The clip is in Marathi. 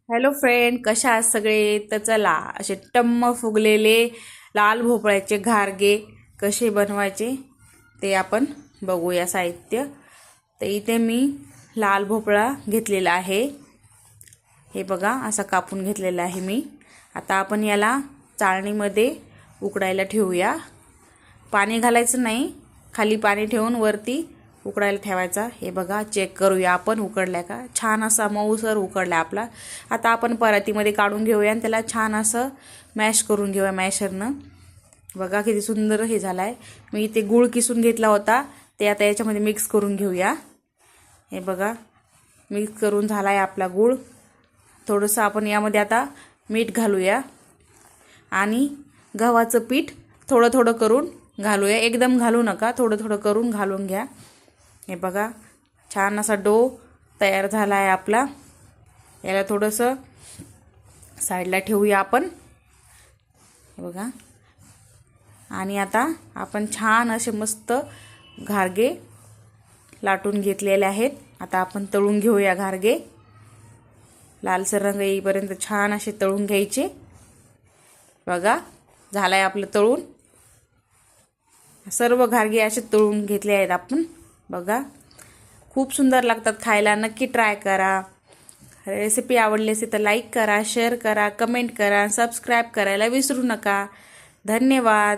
हॅलो फ्रेंड, कशा आहात सगळे? तर चला, असे टम्म फुगलेले लाल भोपळ्याचे घारगे कसे बनवायचे ते आपण बघूया. साहित्य तर इथे मी लाल भोपळा घेतलेला आहे. हे बघा, असा कापून घेतलेला आहे मी. आता आपण याला चाळणीमध्ये उकडायला ठेवूया. पाणी घालायचं नाही, खाली पाणी ठेवून वरती उकडायला ठेवायचा. हे बघा, चेक करूया आपण उकडल्या का. छान असा मऊसर उकडला आपला. आता आपण परातीमध्ये काढून घेऊया आणि त्याला छान असं मॅश करून घेऊया मॅशरनं. बघा किती सुंदर हे झालं आहे. मी इथे गूळ किसून घेतला होता, ते आता याच्यामध्ये मिक्स करून घेऊया. हे बघा, मिक्स करून झाला आहे आपला गूळ. थोडंसं आपण यामध्ये आता मीठ घालूया आणि गव्हाचं पीठ थोडं थोडं करून घालूया. एकदम घालू नका, थोडं थोडं करून घालून घ्या. हे बघा, छान असा डो तयार झाला आहे आपला. याला थोडंसं साईडला ठेवूया आपण. हे बघा, आणि आता आपण छान असे मस्त घारगे लाटून घेतलेले आहेत. आता आपण तळून घेऊया घारगे. लालसर रंग येईपर्यंत छान असे तळून घ्यायचे. बघा, झालाय आपलं तळून. सर्व घारगे असे तळून घेतले आहेत आपण. बघा, खूप सुंदर लागतात खायला. नक्की ट्राय करा. रेसिपी आवडली असेल तर लाईक करा, शेअर करा, कमेंट करा, सबस्क्राईब करायला विसरू नका. धन्यवाद.